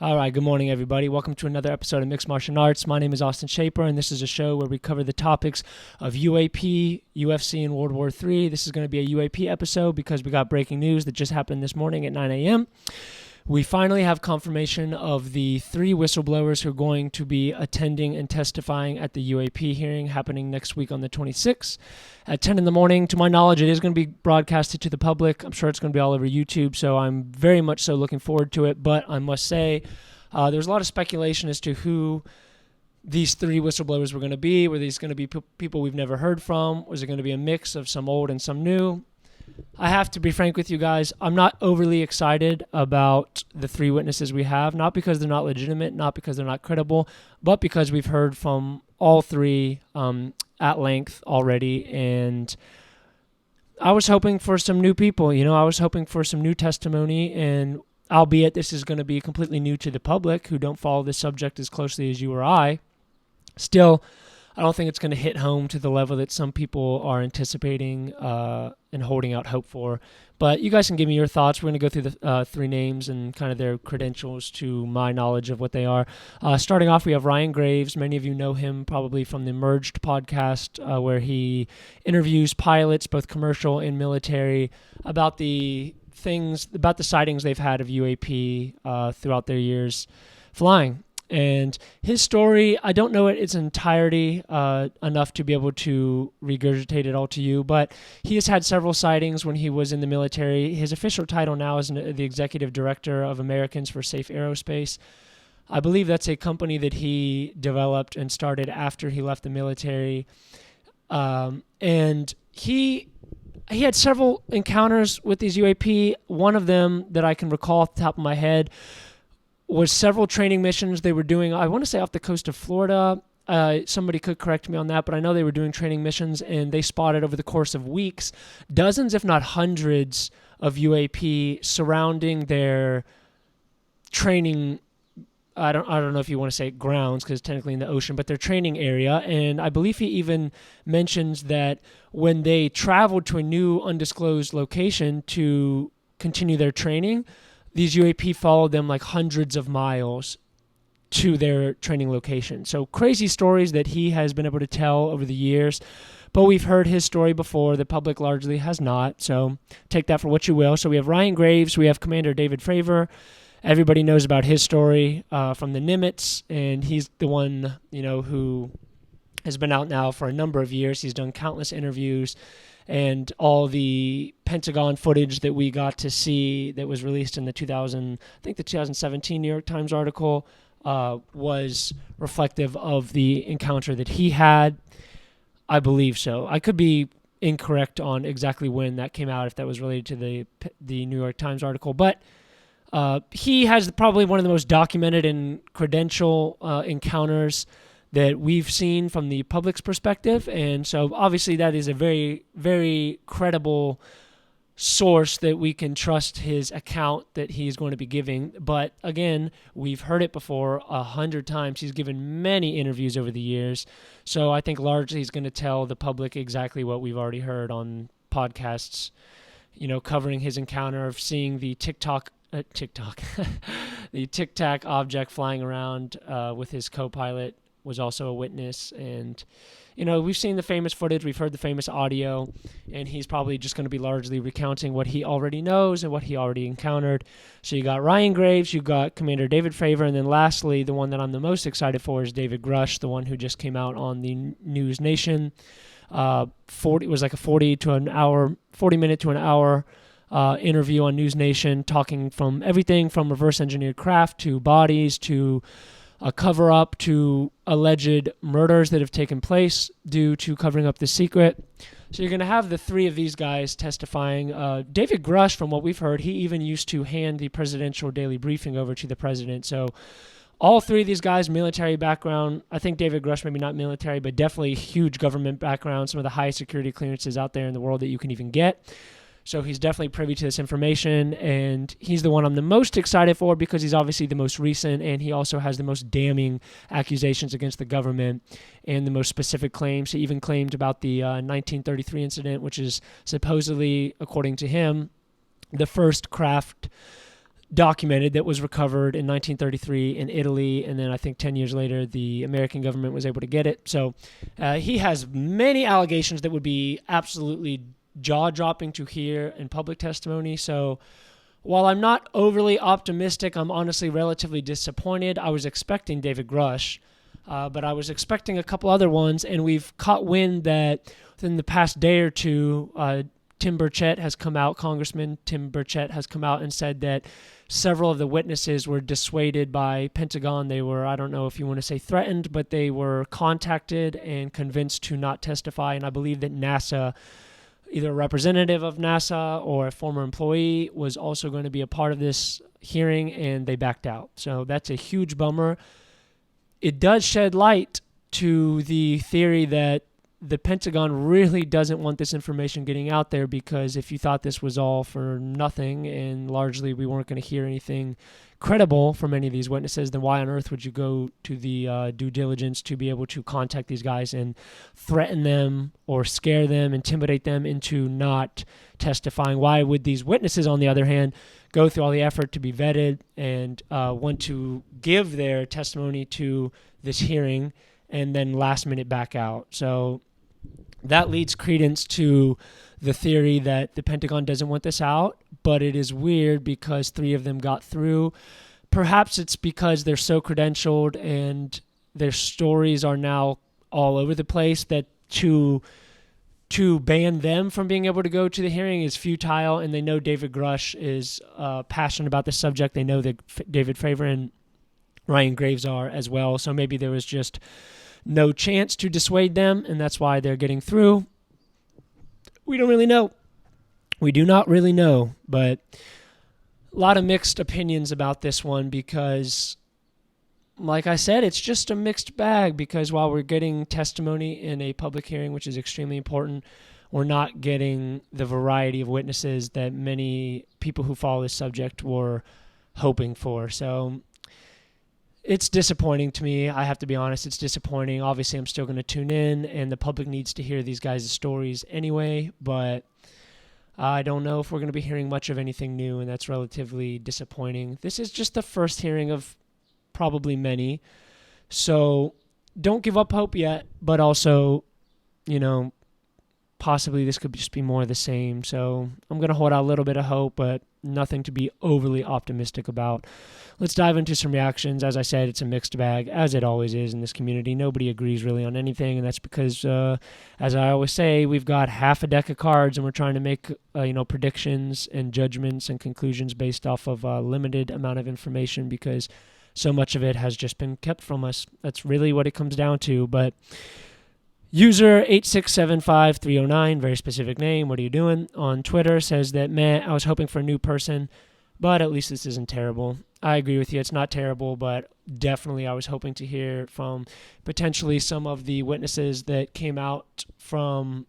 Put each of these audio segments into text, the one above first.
All right, good morning, everybody. Welcome to another episode of Mixed Martial Arts. My name is Austin Shaper, and this is a show where we cover the topics of UAP, UFC, and World War III. This is going to be a UAP episode because we got breaking news that just happened this morning at 9 a.m. We finally have confirmation of the 3 whistleblowers who are going to be attending and testifying at the UAP hearing happening next week on the 26th at 10 in the morning. To my knowledge, it is going to be broadcasted to the public. I'm sure it's going to be all over YouTube, so I'm very much so looking forward to it. But I must say, there's a lot of speculation as to who these 3 whistleblowers were going to be. Were these going to be people we've never heard from? Was it going to be a mix of some old and some new? I have to be frank with you guys. I'm not overly excited about the 3 witnesses we have, not because they're not legitimate, not because they're not credible, but because we've heard from all 3 at length already. And I was hoping for some new people. I was hoping for some new testimony, and albeit this is going to be completely new to the public who don't follow this subject as closely as you or I, still, I don't think it's going to hit home to the level that some people are anticipating and holding out hope for. But you guys can give me your thoughts. We're going to go through the 3 names and kind of their credentials to my knowledge of what they are. Starting off, we have Ryan Graves. Many of you know him probably from the Merged podcast, where he interviews pilots, both commercial and military, about the sightings they've had of UAP throughout their years flying. And his story, I don't know it its entirety enough to be able to regurgitate it all to you, but he has had several sightings when he was in the military. His official title now is the Executive Director of Americans for Safe Aerospace. I believe that's a company that he developed and started after he left the military. And he had several encounters with these UAP. One of them that I can recall off the top of my head was several training missions they were doing, I want to say off the coast of Florida. Somebody could correct me on that, but I know they were doing training missions, and they spotted over the course of weeks dozens, if not hundreds, of UAP surrounding their training. I don't know if you want to say grounds, because technically in the ocean, but their training area. And I believe he even mentions that when they traveled to a new undisclosed location to continue their training, these UAP followed them like hundreds of miles to their training location. So crazy stories that he has been able to tell over the years. But we've heard his story before. The public largely has not. So take that for what you will. So we have Ryan Graves. We have Commander David Fravor. Everybody knows about his story from the Nimitz. And he's the one, who has been out now for a number of years. He's done countless interviews. And all the Pentagon footage that we got to see that was released in the 2017 New York Times article was reflective of the encounter that he had. I believe so. I could be incorrect on exactly when that came out, if that was related to the New York Times article. But he has probably one of the most documented and credential encounters that we've seen from the public's perspective. And so obviously that is a very, very credible source that we can trust his account that he's going to be giving. But again, we've heard it before 100 times. He's given many interviews over the years. So I think largely he's going to tell the public exactly what we've already heard on podcasts, covering his encounter of seeing the the Tic Tac object flying around with his co-pilot. Was also a witness. And we've seen the famous footage, we've heard the famous audio, and he's probably just going to be largely recounting what he already knows and what he already encountered. So you got Ryan Graves, you got Commander David Fravor, and then lastly, the one that I'm the most excited for is David Grush, the one who just came out on the News Nation. It was like a 40 minute to an hour interview on News Nation, talking from everything from reverse engineered craft to bodies to a cover-up to alleged murders that have taken place due to covering up the secret. So you're going to have the 3 of these guys testifying. David Grush, from what we've heard, he even used to hand the presidential daily briefing over to the president. So all 3 of these guys, military background. I think David Grush, maybe not military, but definitely huge government background, some of the highest security clearances out there in the world that you can even get. So he's definitely privy to this information, and he's the one I'm the most excited for because he's obviously the most recent, and he also has the most damning accusations against the government and the most specific claims. He even claimed about the 1933 incident, which is supposedly, according to him, the first craft documented that was recovered in 1933 in Italy, and then I think 10 years later the American government was able to get it. So he has many allegations that would be absolutely jaw-dropping to hear in public testimony. So while I'm not overly optimistic, I'm honestly relatively disappointed. I was expecting David Grush, but I was expecting a couple other ones, and we've caught wind that within the past day or two, Congressman Tim Burchett has come out and said that several of the witnesses were dissuaded by Pentagon. They were, I don't know if you want to say threatened, but they were contacted and convinced to not testify. And I believe that NASA, either a representative of NASA or a former employee, was also going to be a part of this hearing, and they backed out. So that's a huge bummer. It does shed light to the theory that the Pentagon really doesn't want this information getting out there, because if you thought this was all for nothing and largely we weren't going to hear anything credible from any of these witnesses, then why on earth would you go to the due diligence to be able to contact these guys and threaten them or scare them, intimidate them into not testifying? Why would these witnesses, on the other hand, go through all the effort to be vetted and want to give their testimony to this hearing and then last minute back out? So that leads credence to the theory that the Pentagon doesn't want this out, but it is weird because 3 of them got through. Perhaps it's because they're so credentialed and their stories are now all over the place that to ban them from being able to go to the hearing is futile, and they know David Grush is passionate about the subject. They know that David Fravor and Ryan Graves are as well, so maybe there was just no chance to dissuade them, and that's why they're getting through. We don't really know. We do not really know, but a lot of mixed opinions about this one because, like I said, it's just a mixed bag, because while we're getting testimony in a public hearing, which is extremely important, we're not getting the variety of witnesses that many people who follow this subject were hoping for. So it's disappointing to me. I have to be honest. It's disappointing. Obviously, I'm still going to tune in, and the public needs to hear these guys' stories anyway, but I don't know if we're going to be hearing much of anything new, and that's relatively disappointing. This is just the first hearing of probably many, so don't give up hope yet, but also, possibly this could just be more of the same. So I'm going to hold out a little bit of hope, but nothing to be overly optimistic about. Let's dive into some reactions. As I said, it's a mixed bag, as it always is in this community. Nobody agrees really on anything, and that's because, as I always say, we've got half a deck of cards, and we're trying to make predictions and judgments and conclusions based off of a limited amount of information, because so much of it has just been kept from us. That's really what it comes down to. But user 8675309, very specific name, what are you doing, on Twitter says that, I was hoping for a new person, but at least this isn't terrible. I agree with you. It's not terrible, but definitely I was hoping to hear from potentially some of the witnesses that came out from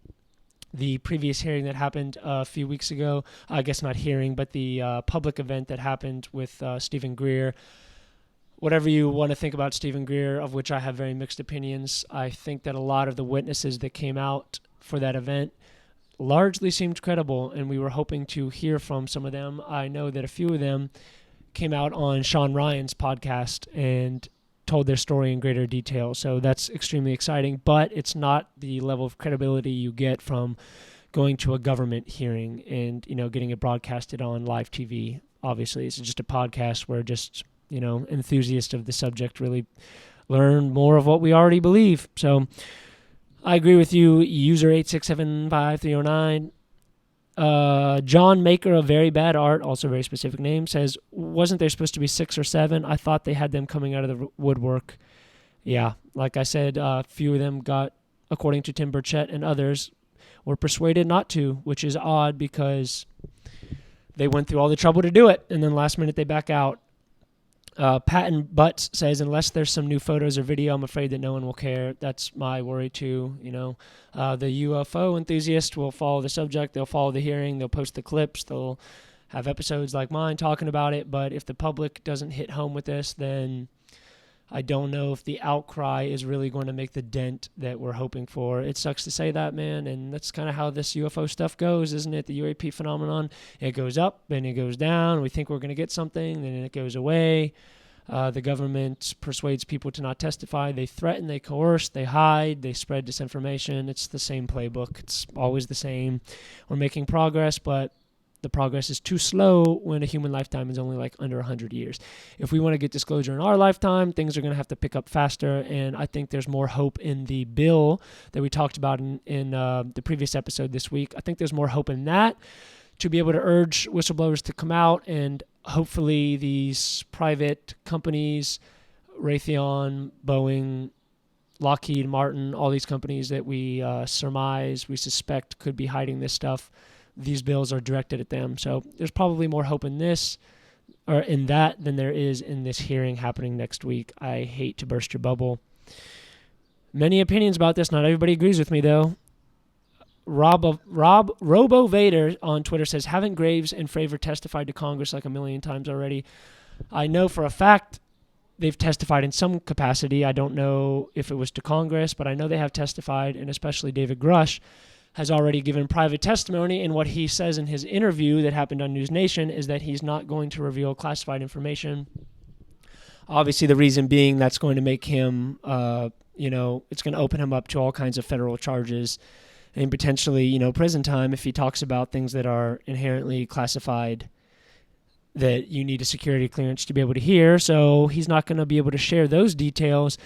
the previous hearing that happened a few weeks ago. I guess not hearing, but the public event that happened with Stephen Greer. Whatever you want to think about Stephen Greer, of which I have very mixed opinions, I think that a lot of the witnesses that came out for that event largely seemed credible, and we were hoping to hear from some of them. I know that a few of them came out on Sean Ryan's podcast and told their story in greater detail, so that's extremely exciting, but it's not the level of credibility you get from going to a government hearing and, getting it broadcasted on live TV. Obviously, it's just a podcast where just enthusiasts of the subject really learn more of what we already believe. So I agree with you, user 8675309. John Maker of Very Bad Art, also a very specific name, says, wasn't there supposed to be 6 or 7? I thought they had them coming out of the woodwork. Yeah, like I said, a few of them got, according to Tim Burchett and others, were persuaded not to, which is odd because they went through all the trouble to do it, and then last minute they back out. Patton Butts says, unless there's some new photos or video, I'm afraid that no one will care. That's my worry too. The UFO enthusiast will follow the subject. They'll follow the hearing. They'll post the clips. They'll have episodes like mine talking about it. But if the public doesn't hit home with this, then I don't know if the outcry is really going to make the dent that we're hoping for. It sucks to say that, man, and that's kind of how this UFO stuff goes, isn't it? The UAP phenomenon, it goes up and it goes down. We think we're going to get something, then it goes away. The government persuades people to not testify. They threaten, they coerce, they hide, they spread disinformation. It's the same playbook. It's always the same. We're making progress, but the progress is too slow when a human lifetime is only like under 100 years. If we want to get disclosure in our lifetime, things are going to have to pick up faster, and I think there's more hope in the bill that we talked about in the previous episode this week. I think there's more hope in that to be able to urge whistleblowers to come out, and hopefully these private companies, Raytheon, Boeing, Lockheed Martin, all these companies that we suspect could be hiding this stuff, these bills are directed at them. So there's probably more hope in this or in that than there is in this hearing happening next week. I hate to burst your bubble. Many opinions about this. Not everybody agrees with me, though. Robo Vader on Twitter says, haven't Graves and Fravor testified to Congress like a million times already? I know for a fact they've testified in some capacity. I don't know if it was to Congress, but I know they have testified, and especially David Grush has already given private testimony, and what he says in his interview that happened on News Nation is that he's not going to reveal classified information. Obviously, the reason being that's going to make him, it's going to open him up to all kinds of federal charges and potentially, prison time if he talks about things that are inherently classified that you need a security clearance to be able to hear. So he's not going to be able to share those details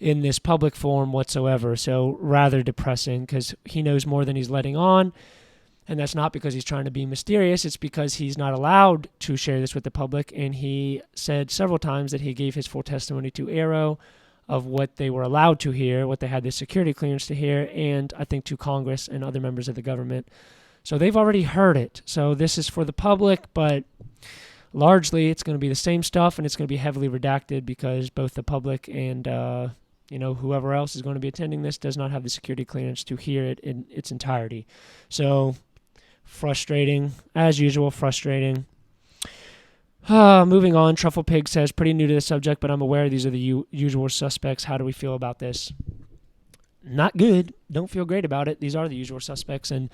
in this public forum whatsoever. So rather depressing, because he knows more than he's letting on. And that's not because he's trying to be mysterious. It's because he's not allowed to share this with the public. And he said several times that he gave his full testimony to Arrow of what they were allowed to hear, what they had the security clearance to hear, and I think to Congress and other members of the government. So they've already heard it. So this is for the public, but largely it's going to be the same stuff, and it's going to be heavily redacted because both the public and whoever else is going to be attending this does not have the security clearance to hear it in its entirety. So frustrating, as usual, frustrating. Moving on, Truffle Pig says, pretty new to the subject, but I'm aware these are the usual suspects. How do we feel about this? Not good. Don't feel great about it. These are the usual suspects, and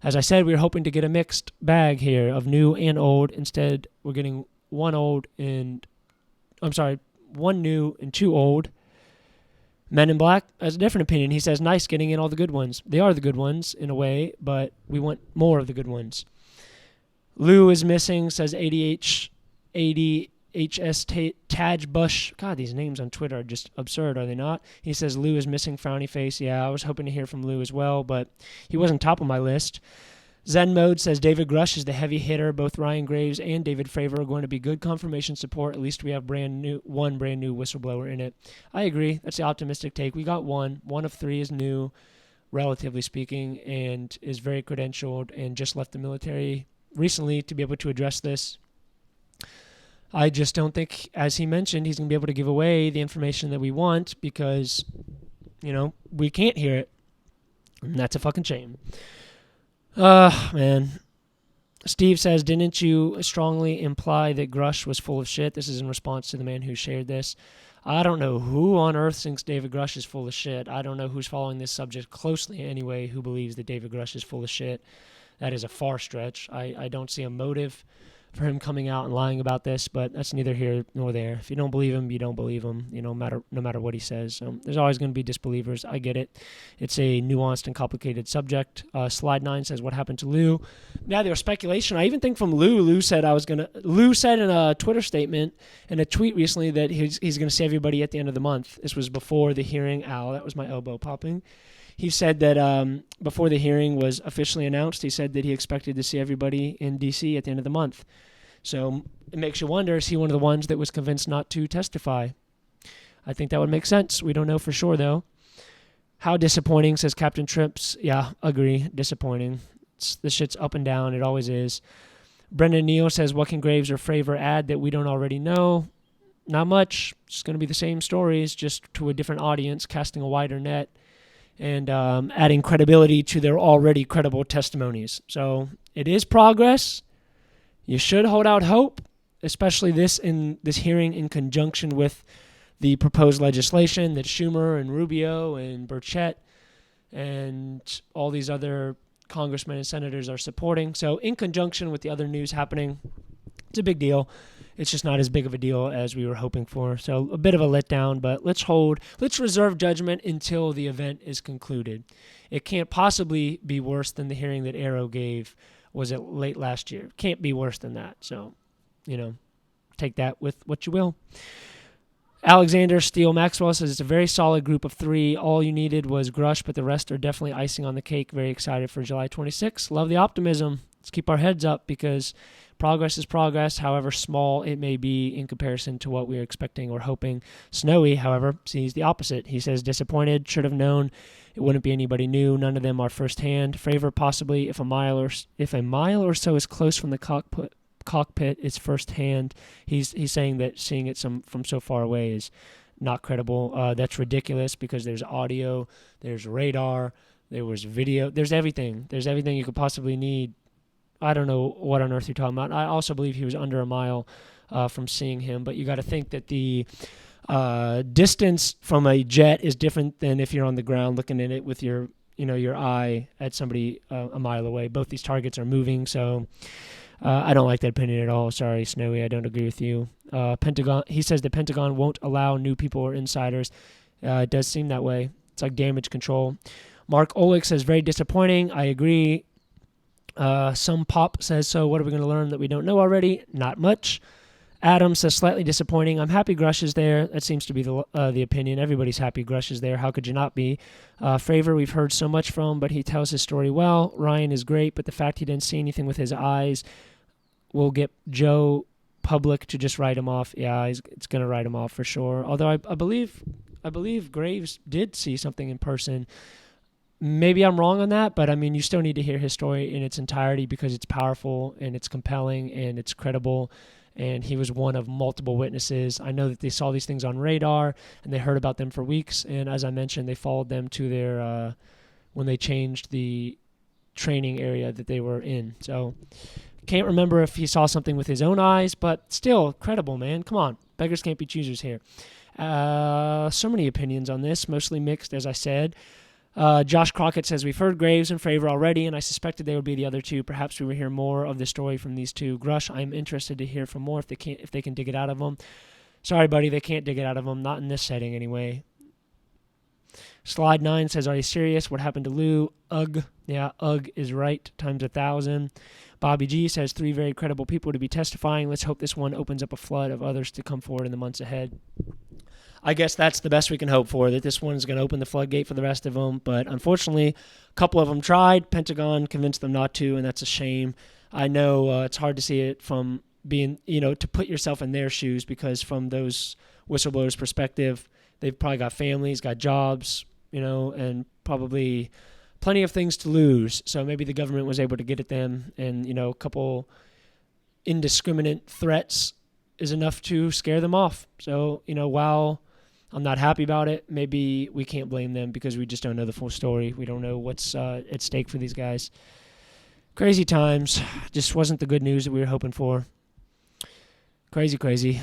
as I said, we were hoping to get a mixed bag here of new and old. Instead, we're getting one new and two old. Men in Black has a different opinion. He says, nice getting in all the good ones. They are the good ones in a way, but we want more of the good ones. Lou is missing, says ADHS Taj Bush. God, these names on Twitter are just absurd, are they not? He says Lou is missing, frowny face. Yeah, I was hoping to hear from Lou as well, but he wasn't top of my list. Zen Mode says David Grush is the heavy hitter. Both Ryan Graves and David Fravor are going to be good confirmation support. At least we have one brand new whistleblower in it. I agree. That's the optimistic take. We got one. One of three is new, relatively speaking, and is very credentialed and just left the military recently to be able to address this. I just don't think, as he mentioned, he's going to be able to give away the information that we want because, we can't hear it. And that's a fucking shame. Man. Steve says, didn't you strongly imply that Grush was full of shit? This is in response to the man who shared this. I don't know who on earth thinks David Grush is full of shit. I don't know who's following this subject closely anyway who believes that David Grush is full of shit. That is a far stretch. I don't see a motive for him coming out and lying about this, but that's neither here nor there. If you don't believe him, you don't believe him, no matter what he says. There's always going to be disbelievers. I get it. It's a nuanced and complicated subject. Slide 9 says, what happened to Lou? Now, there was speculation. I even think from Lou. Lou said in a Twitter statement and a tweet recently that he's going to see everybody at the end of the month. This was before the hearing. Ow, that was my elbow popping. He said that before the hearing was officially announced, he said that he expected to see everybody in D.C. at the end of the month. So it makes you wonder, is he one of the ones that was convinced not to testify? I think that would make sense. We don't know for sure, though. How disappointing, says Captain Trips. Yeah, agree. Disappointing. The shit's up and down. It always is. Brendan Neal says, what can Graves or Fravor add that we don't already know? Not much. It's going to be the same stories, just to a different audience, casting a wider net, and adding credibility to their already credible testimonies. So it is progress. You should hold out hope, especially this hearing in conjunction with the proposed legislation that Schumer and Rubio and Burchett and all these other congressmen and senators are supporting. So in conjunction with the other news happening, it's a big deal. It's just not as big of a deal as we were hoping for. So a bit of a letdown, but let's reserve judgment until the event is concluded. It can't possibly be worse than the hearing that Arrow gave, was it late last year? Can't be worse than that. So, take that with what you will. Alexander Steele Maxwell says it's a very solid group of 3. All you needed was Grush, but the rest are definitely icing on the cake. Very excited for July 26th. Love the optimism. Let's keep our heads up because progress is progress, however small it may be in comparison to what we are expecting or hoping. Snowy, however, sees the opposite. He says disappointed, should have known it wouldn't be anybody new. None of them are firsthand. Favor possibly if a mile or so is close from the cockpit is firsthand. He's saying that seeing it from so far away is not credible. That's ridiculous because there's audio, there's radar, there was video, there's everything. There's everything you could possibly need. I don't know what on earth you're talking about. I also believe he was under a mile from seeing him, but you got to think that the distance from a jet is different than if you're on the ground looking at it with your eye at somebody a mile away. Both these targets are moving, so I don't like that opinion at all. Sorry, Snowy, I don't agree with you. Pentagon. He says the Pentagon won't allow new people or insiders. It does seem that way. It's like damage control. Mark Olick says very disappointing. I agree. Some pop says, so what are we going to learn that we don't know already? Not much. Adam says slightly disappointing. I'm happy Grush is there. That seems to be the opinion. Everybody's happy Grush is there. How could you not be? Fravor we've heard so much from, but he tells his story well. Ryan is great, but the fact he didn't see anything with his eyes will get Joe Public to just write him off. Yeah, it's going to write him off for sure. Although I believe Graves did see something in person. Maybe I'm wrong on that, but I mean, you still need to hear his story in its entirety because it's powerful and it's compelling and it's credible. And he was one of multiple witnesses. I know that they saw these things on radar and they heard about them for weeks. And as I mentioned, they followed them to their when they changed the training area that they were in. So can't remember if he saw something with his own eyes, but still credible, man. Come on. Beggars can't be choosers here. So many opinions on this, mostly mixed, as I said. Josh Crockett says, we've heard Graves and Fravor already, and I suspected they would be the other two. Perhaps we will hear more of the story from these two. Grush, I'm interested to hear from more if they can dig it out of them. Sorry, buddy, they can't dig it out of them. Not in this setting, anyway. Slide 9 says, are you serious? What happened to Lou? Ugh. Yeah, ugh is right, times 1,000. Bobby G says, 3 very credible people to be testifying. Let's hope this one opens up a flood of others to come forward in the months ahead. I guess that's the best we can hope for, that this one's going to open the floodgate for the rest of them. But unfortunately, a couple of them tried. Pentagon convinced them not to, and that's a shame. I know it's hard to see it from being, to put yourself in their shoes, because from those whistleblowers' perspective, they've probably got families, got jobs, and probably plenty of things to lose. So maybe the government was able to get at them, and, a couple indiscriminate threats is enough to scare them off. So, while I'm not happy about it, maybe we can't blame them because we just don't know the full story. We don't know what's at stake for these guys. Crazy times. Just wasn't the good news that we were hoping for. Crazy.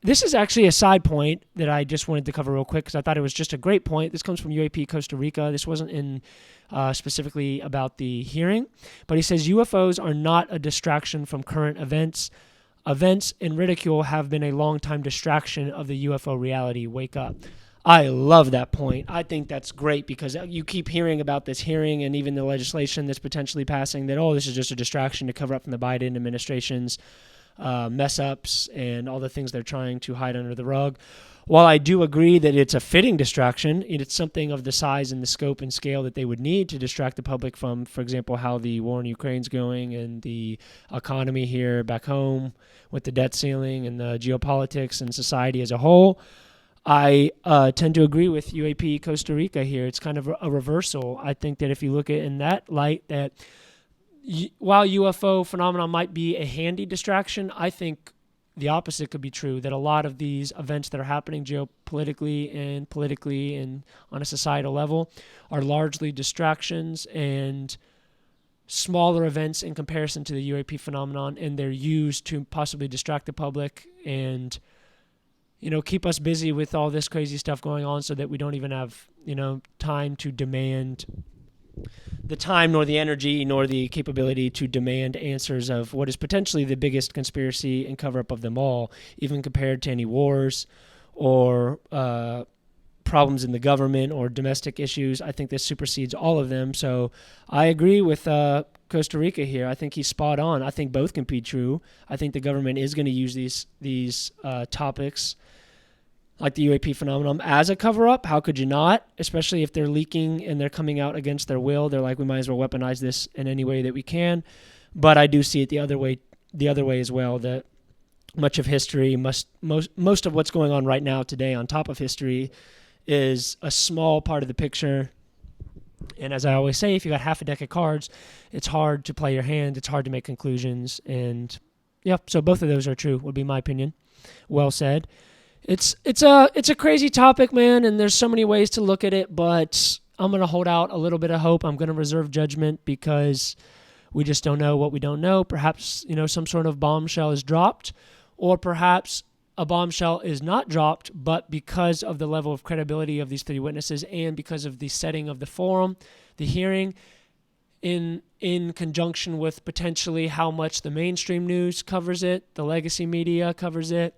This is actually a side point that I just wanted to cover real quick because I thought it was just a great point. This comes from UAP Costa Rica. This wasn't in specifically about the hearing, but he says UFOs are not a distraction from current events. Events and ridicule have been a long-time distraction of the UFO reality. Wake up. I love that point. I think that's great because you keep hearing about this hearing and even the legislation that's potentially passing that, this is just a distraction to cover up from the Biden administration's mess-ups and all the things they're trying to hide under the rug. While I do agree that it's a fitting distraction, it's something of the size and the scope and scale that they would need to distract the public from, for example, how the war in Ukraine's going and the economy here back home with the debt ceiling and the geopolitics and society as a whole. I tend to agree with UAP Costa Rica here. It's kind of a reversal. I think that if you look at it in that light, that while UFO phenomenon might be a handy distraction, I think the opposite could be true, that a lot of these events that are happening geopolitically and politically and on a societal level are largely distractions and smaller events in comparison to the UAP phenomenon, and they're used to possibly distract the public and, keep us busy with all this crazy stuff going on so that we don't even have, time to demand the time nor the energy nor the capability to demand answers of what is potentially the biggest conspiracy and cover-up of them all, even compared to any wars or problems in the government or domestic issues. I think this supersedes all of them. So I agree with Costa Rica here. I think he's spot on. I think both can be true. I think the government is going to use these topics like the UAP phenomenon as a cover-up. How could you not? Especially if they're leaking and they're coming out against their will. They're like, we might as well weaponize this in any way that we can. But I do see it the other way as well, that much of history, most of what's going on right now today on top of history is a small part of the picture. And as I always say, if you got half a deck of cards, it's hard to play your hand. It's hard to make conclusions. And yeah, so both of those are true, would be my opinion. Well said. It's a crazy topic, man, and there's so many ways to look at it, but I'm going to hold out a little bit of hope. I'm going to reserve judgment because we just don't know what we don't know. Perhaps, some sort of bombshell is dropped, or perhaps a bombshell is not dropped, but because of the level of credibility of these three witnesses and because of the setting of the forum, the hearing, in conjunction with potentially how much the mainstream news covers it, the legacy media covers it,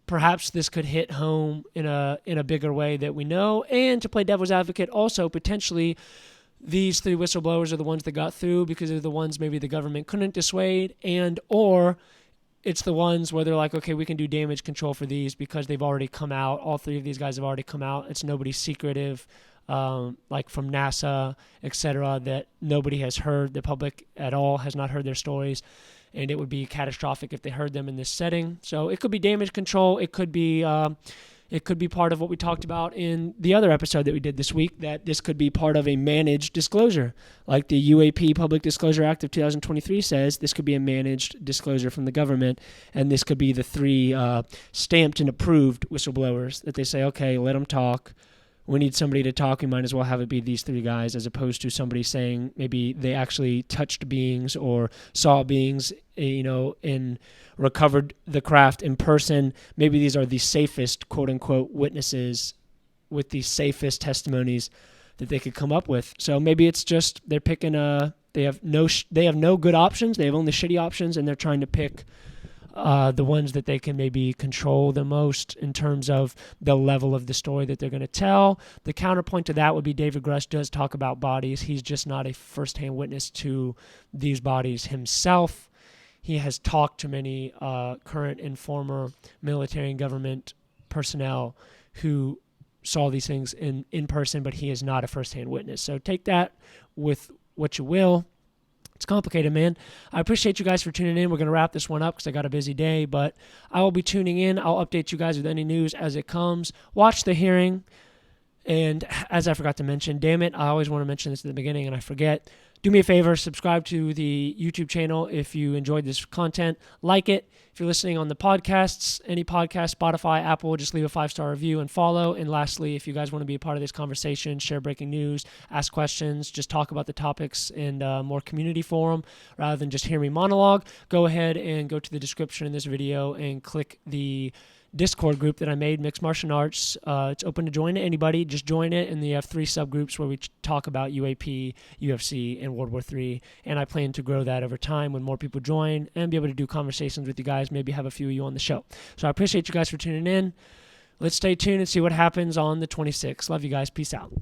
perhaps this could hit home in a bigger way that we know. And to play devil's advocate, also potentially these three whistleblowers are the ones that got through because they're the ones maybe the government couldn't dissuade, and or it's the ones where they're like, okay, we can do damage control for these because they've already come out. All three of these guys have already come out. It's nobody secretive, like from NASA, etc., that nobody has heard. The public at all has not heard their stories. And it would be catastrophic if they heard them in this setting. So it could be damage control. It could be part of what we talked about in the other episode that we did this week, that this could be part of a managed disclosure. Like the UAP Public Disclosure Act of 2023 says, this could be a managed disclosure from the government, and this could be the three stamped and approved whistleblowers that they say, okay, let them talk. We need somebody to talk. We might as well have it be these three guys, as opposed to somebody saying maybe they actually touched beings or saw beings, and recovered the craft in person. Maybe these are the safest, quote unquote, witnesses with the safest testimonies that they could come up with. So maybe it's just they're picking they have no good options. They have only shitty options, and they're trying to pick the ones that they can maybe control the most in terms of the level of the story that they're going to tell. The counterpoint to that would be David Grush does talk about bodies. He's just not a firsthand witness to these bodies himself. He has talked to many current and former military and government personnel who saw these things in person, but he is not a firsthand witness. So take that with what you will. It's complicated, man. I appreciate you guys for tuning in. We're going to wrap this one up because I got a busy day, but I will be tuning in. I'll update you guys with any news as it comes. Watch the hearing. And as I forgot to mention, damn it, I always want to mention this at the beginning and I forget. Do me a favor, subscribe to the YouTube channel if you enjoyed this content. Like it. If you're listening on the podcasts, any podcast, Spotify, Apple, just leave a 5-star review and follow. And lastly, if you guys want to be a part of this conversation, share breaking news, ask questions, just talk about the topics in more community forum rather than just hear me monologue, go ahead and go to the description in this video and click the Discord group that I made, Mixed Martial Arts. It's open to join anybody. Just join it, and you have 3 subgroups where we talk about UAP, UFC, and World War III. And I plan to grow that over time when more people join and be able to do conversations with you guys, maybe have a few of you on the show. So I appreciate you guys for tuning in. Let's stay tuned and see what happens on the 26th. Love you guys. Peace out.